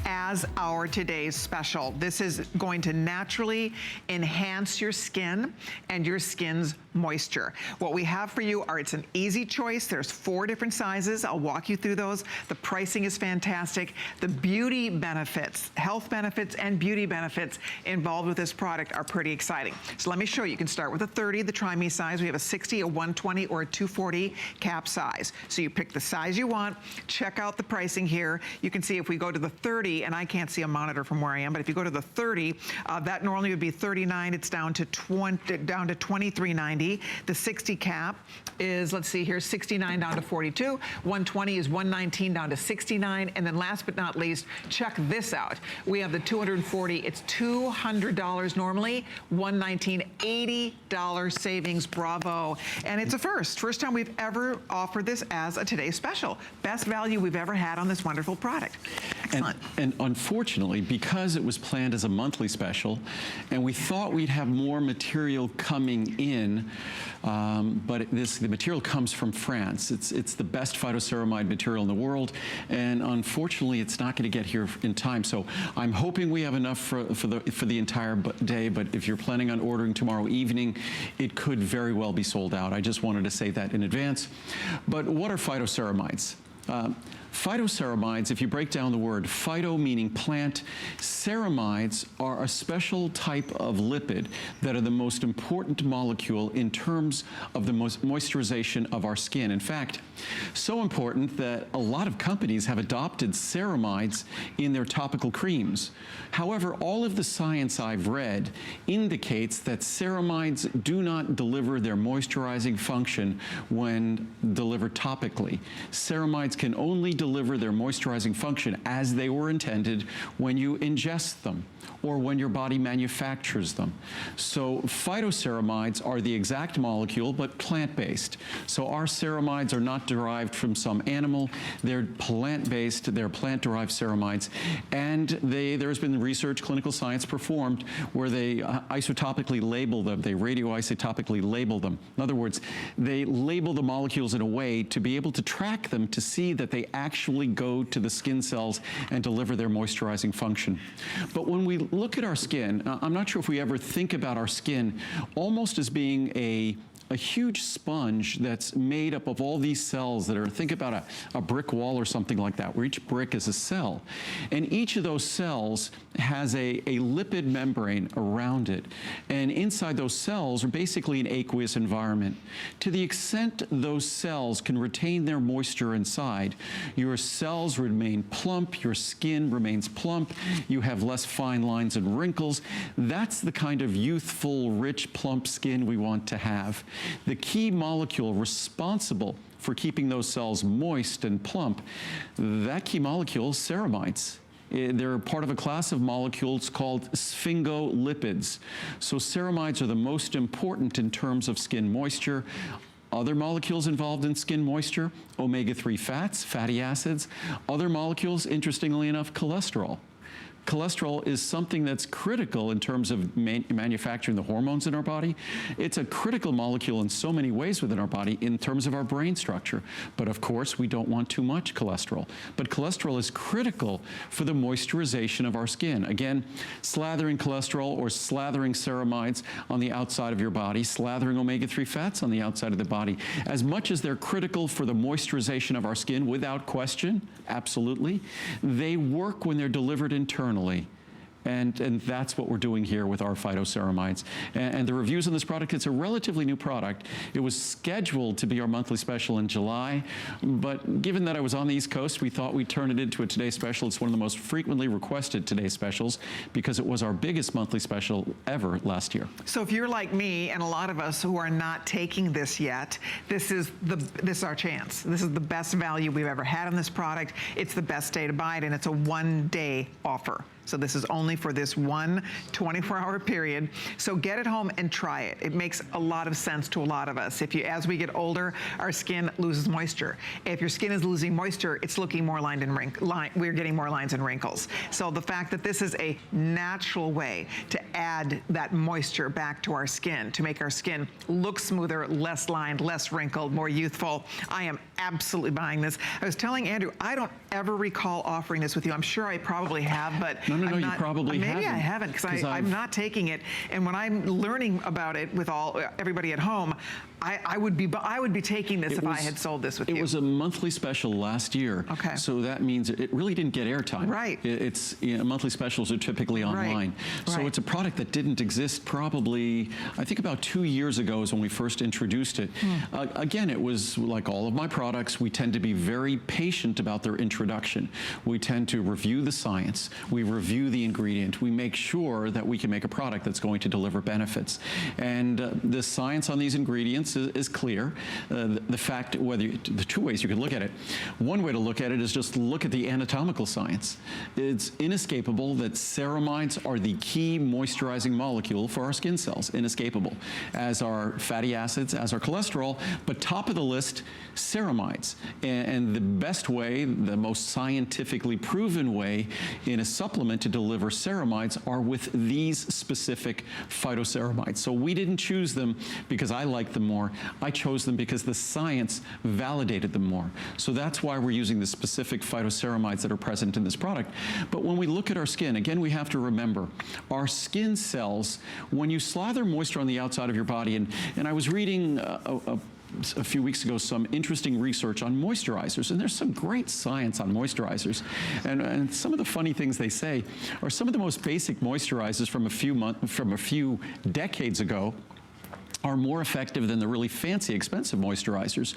as our today's special. This is going to naturally enhance your skin and your skin's moisture. What we have for you are, it's an easy choice. There's 4 different sizes. I'll walk you through those. The pricing is fantastic. The beauty benefits, health benefits and beauty benefits involved with this product are pretty exciting. So let me show you. You can start with a 30, the Try Me size. We have a 60, a 120, or a 240 cap size. So you pick the size you want. Check out the pricing here. You can see if we go to the 30, and I can't see a monitor from where I am, but if you go to the 30, that normally would be $39. It's down to $23.90. The 60 cap is, let's see here, $69 down to $42. 120 is $119 down to $69. And then last but not least, check this out. We have the 240. It's $200 normally, $119, $80 savings. Bravo. And it's a first time we've ever offered this as a today's special. Best value we've ever had on this wonderful product. Excellent. And unfortunately, because it was planned as a monthly special, and we thought we'd have more material coming in, but the material comes from France. It's the best phytoceramide material in the world, and unfortunately, it's not going to get here in time. So I'm hoping we have enough for the entire day. But if you're planning on ordering tomorrow evening, it could very well be sold out. I just wanted to say that in advance. But what are phytoceramides? Phytoceramides, if you break down the word, phyto meaning plant, ceramides are a special type of lipid that are the most important molecule in terms of the moisturization of our skin. In fact, so important that a lot of companies have adopted ceramides in their topical creams. However, all of the science I've read indicates that ceramides do not deliver their moisturizing function when delivered topically. Ceramides can only deliver their moisturizing function as they were intended when you ingest them or when your body manufactures them. So phytoceramides are the exact molecule, but plant-based. So our ceramides are not derived from some animal. They're plant-based, they're plant-derived ceramides. And there's been research, clinical science performed, where they isotopically label them, they radioisotopically label them. In other words, they label the molecules in a way to be able to track them to see that they actually go to the skin cells and deliver their moisturizing function. But when we look at our skin, I'm not sure if we ever think about our skin almost as being a huge sponge that's made up of all these cells that are, think about a brick wall or something like that, where each brick is a cell. And each of those cells has a lipid membrane around it. And inside those cells are basically an aqueous environment. To the extent those cells can retain their moisture inside, your cells remain plump, your skin remains plump, you have less fine lines and wrinkles. That's the kind of youthful, rich, plump skin we want to have. The key molecule responsible for keeping those cells moist and plump, that key molecule is ceramides. They're part of a class of molecules called sphingolipids. So ceramides are the most important in terms of skin moisture. Other molecules involved in skin moisture, omega-3 fats, fatty acids. Other molecules, interestingly enough, cholesterol. Cholesterol is something that's critical in terms of manufacturing the hormones in our body. It's a critical molecule in so many ways within our body in terms of our brain structure. But of course, we don't want too much cholesterol. But cholesterol is critical for the moisturization of our skin. Again, slathering cholesterol or slathering ceramides on the outside of your body, slathering omega-3 fats on the outside of the body. As much as they're critical for the moisturization of our skin, without question, absolutely, they work when they're delivered internally. And that's what we're doing here with our phytoceramides. And the reviews on this product, it's a relatively new product. It was scheduled to be our monthly special in July, but given that I was on the East Coast, we thought we'd turn it into a Today Special. It's one of the most frequently requested Today Specials because it was our biggest monthly special ever last year. So if you're like me and a lot of us who are not taking this yet, this is our chance. This is the best value we've ever had on this product. It's the best day to buy it, and it's a one-day offer. So this is only for this one 24-hour period. So get it home and try it. It makes a lot of sense to a lot of us. As we get older, our skin loses moisture. If your skin is losing moisture, it's looking more lined and we're getting more lines and wrinkles. So the fact that this is a natural way to add that moisture back to our skin, to make our skin look smoother, less lined, less wrinkled, more youthful, I am absolutely buying this. I was telling Andrew, I don't ever recall offering this with you. I'm sure I probably have, but No, I'm you not, probably maybe haven't. I haven't because I'm not taking it. And when I'm learning about it with everybody at home, I would be taking this if I had sold this with you. It was a monthly special last year. Okay. So that means it really didn't get airtime. Right. Monthly specials are typically online. So Right. it's a product that didn't exist probably, I think about 2 years ago is when we first introduced it. Again, it was like all of my products, we tend to be very patient about their introduction. We tend to review the science, we review the ingredient, we make sure that we can make a product that's going to deliver benefits. And the science on these ingredients is clear. The fact, the two ways you can look at it. One way to look at it is just look at the anatomical science. It's inescapable that ceramides are the key moisturizing molecule for our skin cells, inescapable, as are fatty acids, as are cholesterol, but top of the list, ceramides. And the best way, the most scientifically proven way in a supplement to deliver ceramides are with these specific phytoceramides. So we didn't choose them because I like them more. I chose them because the science validated them more. So that's why we're using the specific phytoceramides that are present in this product. But when we look at our skin, again, we have to remember our skin cells, when you slather moisture on the outside of your body, and I was reading a few weeks ago some interesting research on moisturizers, and there's some great science on moisturizers. And some of the funny things they say are some of the most basic moisturizers from a few decades ago are more effective than the really fancy, expensive moisturizers.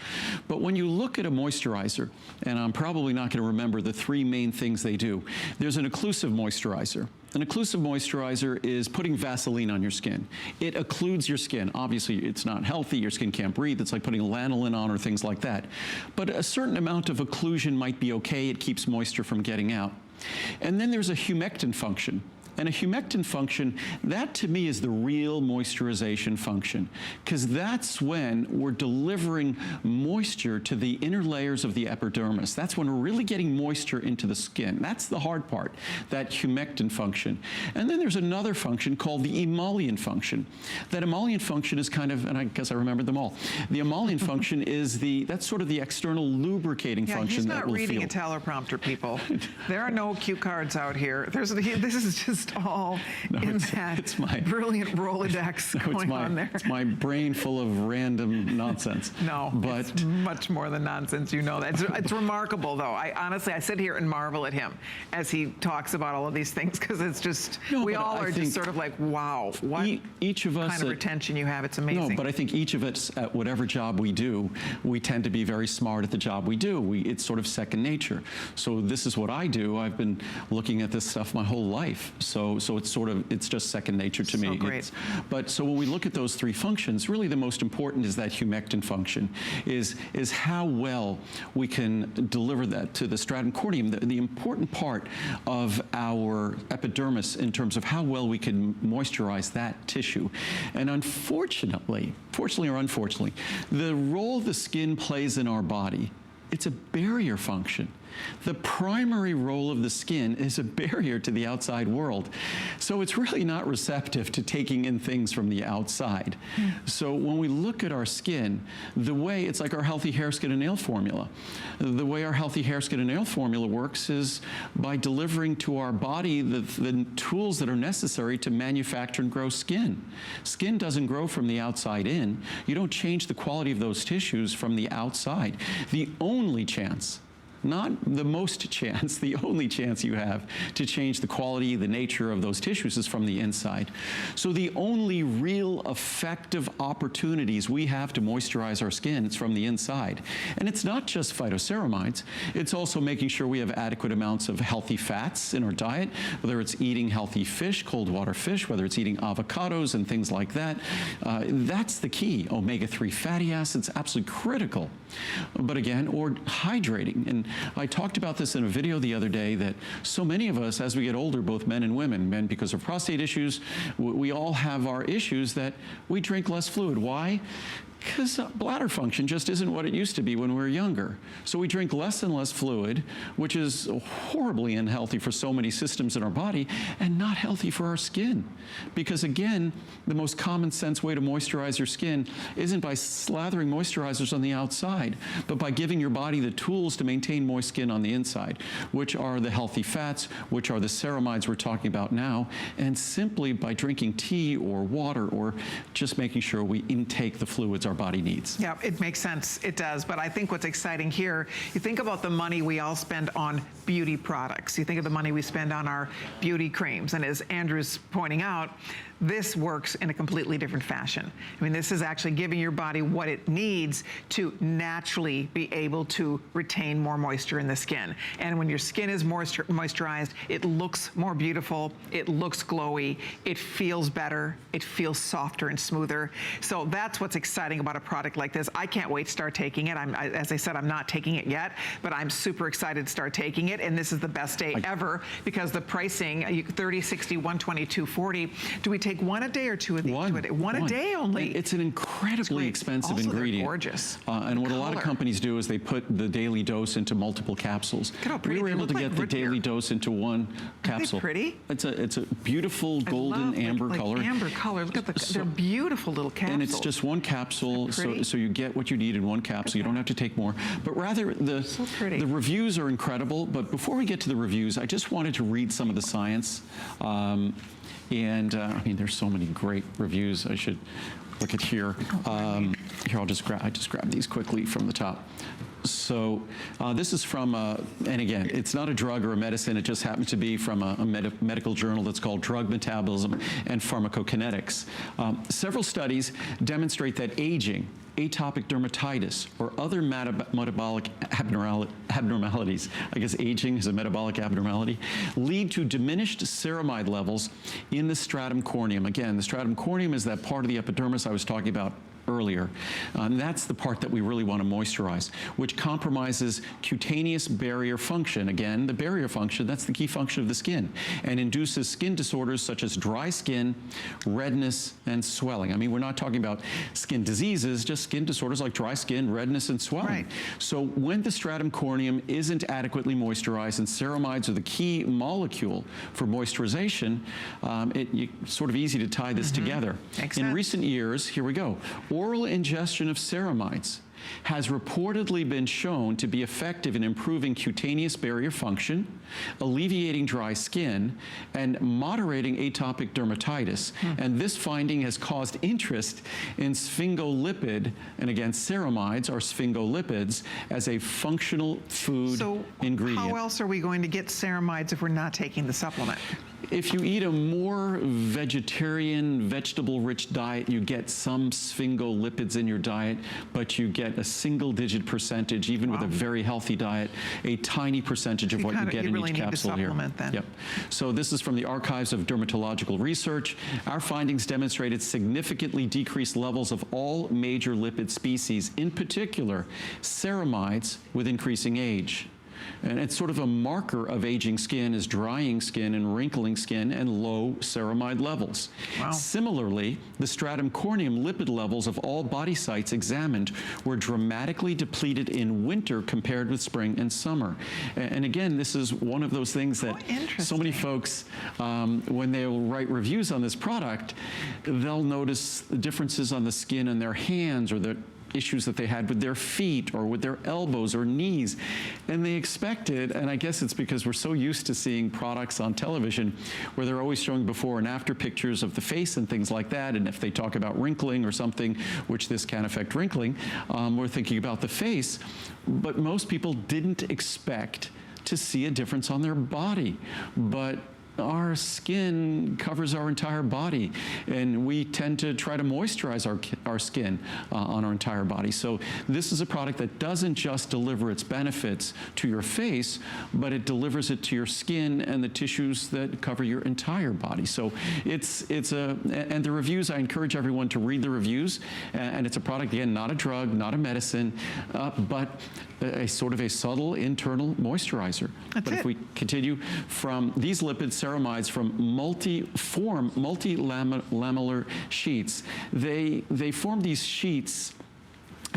But when you look at a moisturizer, and I'm probably not going to remember the three main things they do, there's an occlusive moisturizer. An occlusive moisturizer is putting Vaseline on your skin. It occludes your skin. Obviously, it's not healthy. Your skin can't breathe. It's like putting lanolin on or things like that. But a certain amount of occlusion might be okay. It keeps moisture from getting out. And then there's a humectant function. And a humectant function, that to me is the real moisturization function, because that's when we're delivering moisture to the inner layers of the epidermis. That's when we're really getting moisture into the skin. That's the hard part, that humectant function. And then there's another function called the emollient function. That emollient function is kind of, and I guess I remembered them all. The emollient function is that's sort of the external lubricating function that we'll feel. He's not reading a teleprompter, people. There are no cue cards out here. This is just all it's my brilliant Rolodex going on there. It's my brain full of random nonsense. No, but it's much more than nonsense. You know that. It's remarkable, though. I sit here and marvel at him as he talks about all of these things, because it's just, we all are just sort of like, wow, what each of us kind of retention you have. It's amazing. No, but I think each of us, at whatever job we do, we tend to be very smart at the job we do. It's sort of second nature. So this is what I do. I've been looking at this stuff my whole life. So it's just second nature to me. So great. So when we look at those three functions, really the most important is that humectant function, is how well we can deliver that to the stratum corneum, the important part of our epidermis in terms of how well we can moisturize that tissue. And fortunately or unfortunately, the role the skin plays in our body, it's a barrier function. The primary role of the skin is a barrier to the outside world. So it's really not receptive to taking in things from the outside. So when we look at our skin, it's like our healthy hair, skin, and nail formula. The way our healthy hair, skin, and nail formula works is by delivering to our body the tools that are necessary to manufacture and grow skin. Skin doesn't grow from the outside in. You don't change the quality of those tissues from the outside. The only chance, not the most chance, the only chance you have to change the quality, the nature of those tissues is from the inside. So the only real effective opportunities we have to moisturize our skin is from the inside. And it's not just phytoceramides, it's also making sure we have adequate amounts of healthy fats in our diet, whether it's eating healthy fish, cold water fish, whether it's eating avocados and things like that. That's the key. Omega-3 fatty acids, absolutely critical. But again, or hydrating. And I talked about this in a video the other day, that so many of us, as we get older, both men and women, men because of prostate issues, we all have our issues that we drink less fluid. Why? Because bladder function just isn't what it used to be when we were younger. So we drink less and less fluid, which is horribly unhealthy for so many systems in our body and not healthy for our skin. Because again, the most common sense way to moisturize your skin isn't by slathering moisturizers on the outside, but by giving your body the tools to maintain moist skin on the inside, which are the healthy fats, which are the ceramides we're talking about now, and simply by drinking tea or water or just making sure we intake the fluids our body needs. Yeah, it makes sense. It does. But I think what's exciting here, you think about the money we all spend on beauty products. You think of the money we spend on our beauty creams. And as Andrew's pointing out, this works in a completely different fashion. I mean, this is actually giving your body what it needs to naturally be able to retain more moisture in the skin. And when your skin is moisturized, it looks more beautiful, it looks glowy, it feels better, it feels softer and smoother. So that's what's exciting about a product like this. I can't wait to start taking it. As I said, I'm not taking it yet, but I'm super excited to start taking it. And this is the best day ever because the pricing, 30, 60, 120, 240. Do we take one a day or two a day? One a day only. It's an incredibly expensive also, ingredient. They're gorgeous. And what a lot of companies do is they put the daily dose into multiple capsules. Look how pretty we were able to get the daily dose into one capsule. Aren't they pretty? It's a beautiful golden amber color. Amber color. Look at they're beautiful little capsules. And it's just one capsule, so you get what you need in one capsule. You don't have to take more. But rather, the reviews are incredible. But before we get to the reviews, I just wanted to read some of the science. I mean, there's so many great reviews. I should look at here. Here, I just grab these quickly from the top. So this is from, and again, it's not a drug or a medicine. It just happens to be from a medical journal that's called Drug Metabolism and Pharmacokinetics. Several studies demonstrate that aging, atopic dermatitis, or other metabolic abnormalities, I guess aging is a metabolic abnormality, lead to diminished ceramide levels in the stratum corneum. Again, the stratum corneum is that part of the epidermis I was talking about earlier. That's the part that we really want to moisturize, which compromises cutaneous barrier function. Again, the barrier function, that's the key function of the skin, and induces skin disorders such as dry skin, redness, and swelling. I mean, we're not talking about skin diseases, just skin disorders like dry skin, redness, and swelling. Right. So when the stratum corneum isn't adequately moisturized, and ceramides are the key molecule for moisturization, it's sort of easy to tie this together. In recent years, here we go, oral ingestion of ceramides has reportedly been shown to be effective in improving cutaneous barrier function, alleviating dry skin, and moderating atopic dermatitis. And this finding has caused interest in sphingolipid, and again, ceramides are sphingolipids, as a functional food ingredient. So how else are we going to get ceramides if we're not taking the supplement? If you eat a more vegetarian, vegetable-rich diet, you get some sphingolipids in your diet, but you get a single-digit percentage, even with a very healthy diet, a tiny percentage of what you get in each capsule here. Then. Yep. So this is from the Archives of Dermatological Research. Our findings demonstrated significantly decreased levels of all major lipid species, in particular ceramides, with increasing age. And it's sort of a marker of aging skin is drying skin and wrinkling skin and low ceramide levels. Wow. Similarly, the stratum corneum lipid levels of all body sites examined were dramatically depleted in winter compared with spring and summer. And again, this is one of those things that so many folks, when they'll write reviews on this product, they'll notice differences on the skin in their hands or their issues that they had with their feet or with their elbows or knees. And they expected, and I guess it's because we're so used to seeing products on television where they're always showing before and after pictures of the face and things like that. And if they talk about wrinkling or something, which this can affect wrinkling, we're thinking about the face. But most people didn't expect to see a difference on their body. But our skin covers our entire body, and we tend to try to moisturize our skin on our entire body. So this is a product that doesn't just deliver its benefits to your face, but it delivers it to your skin and the tissues that cover your entire body. So and the reviews, I encourage everyone to read the reviews, and it's a product, again, not a drug, not a medicine, but a sort of a subtle internal moisturizer. But if we continue from these lipids, ceramides from multi-lamellar sheets. They form these sheets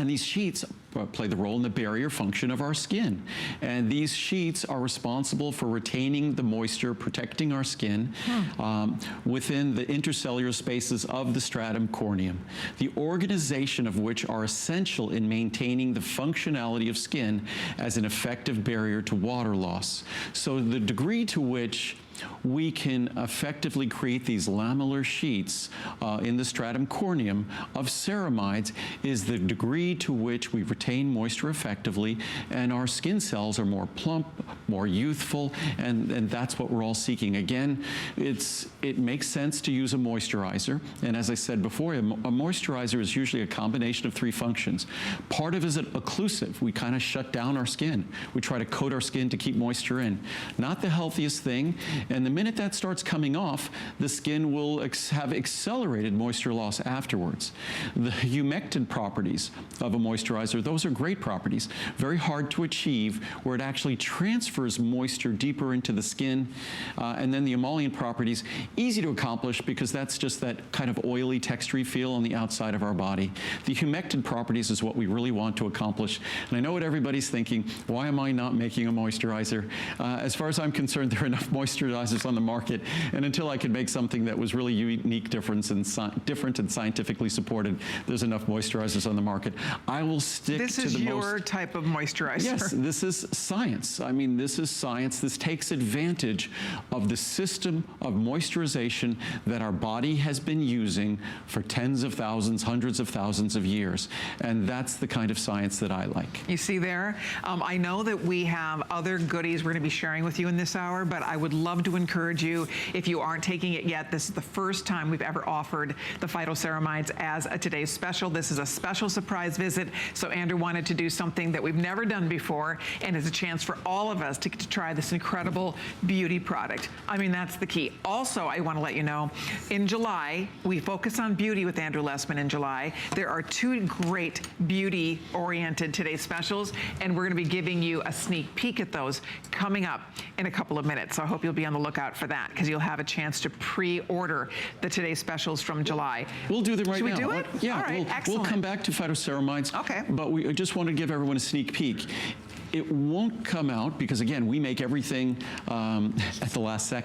And these sheets play the role in the barrier function of our skin. And these sheets are responsible for retaining the moisture, protecting our skin within the intercellular spaces of the stratum corneum, the organization of which are essential in maintaining the functionality of skin as an effective barrier to water loss. So the degree to which we can effectively create these lamellar sheets in the stratum corneum of ceramides is the degree to which we retain moisture effectively, and our skin cells are more plump, more youthful, and that's what we're all seeking. Again, it makes sense to use a moisturizer, and as I said before, a moisturizer is usually a combination of three functions. Part of it is occlusive. We kind of shut down our skin. We try to coat our skin to keep moisture in. Not the healthiest thing. And the minute that starts coming off, the skin will have accelerated moisture loss afterwards. The humectant properties of a moisturizer, those are great properties, very hard to achieve, where it actually transfers moisture deeper into the skin. And then the emollient properties, easy to accomplish because that's just that kind of oily, textury feel on the outside of our body. The humectant properties is what we really want to accomplish. And I know what everybody's thinking, why am I not making a moisturizer? As far as I'm concerned, there are enough moisturizers on the market, and until I could make something that was really unique, different and scientifically supported, there's enough moisturizers on the market. I will stick to the most... This is your type of moisturizer. Yes, this is science. I mean, this is science. This takes advantage of the system of moisturization that our body has been using for tens of thousands, hundreds of thousands of years, and that's the kind of science that I like. You see there? I know that we have other goodies we're going to be sharing with you in this hour, but I would love to encourage you, if you aren't taking it yet, this is the first time we've ever offered the phytoceramides as a today's special. This is a special surprise visit, so Andrew wanted to do something that we've never done before, and it's a chance for all of us to get to try this incredible beauty product. I mean, that's the key. Also, I want to let you know, in July, we focus on beauty with Andrew Lessman in July. There are two great beauty-oriented today's specials, and we're going to be giving you a sneak peek at those coming up in a couple of minutes. So I hope you'll be on the lookout for that, because you'll have a chance to pre-order the today's specials from July. We'll do them right now. Should we do it? Yeah, all right, we'll come back to phytoceramides. Okay. But we just want to give everyone a sneak peek. It won't come out because, again, we make everything at the last second.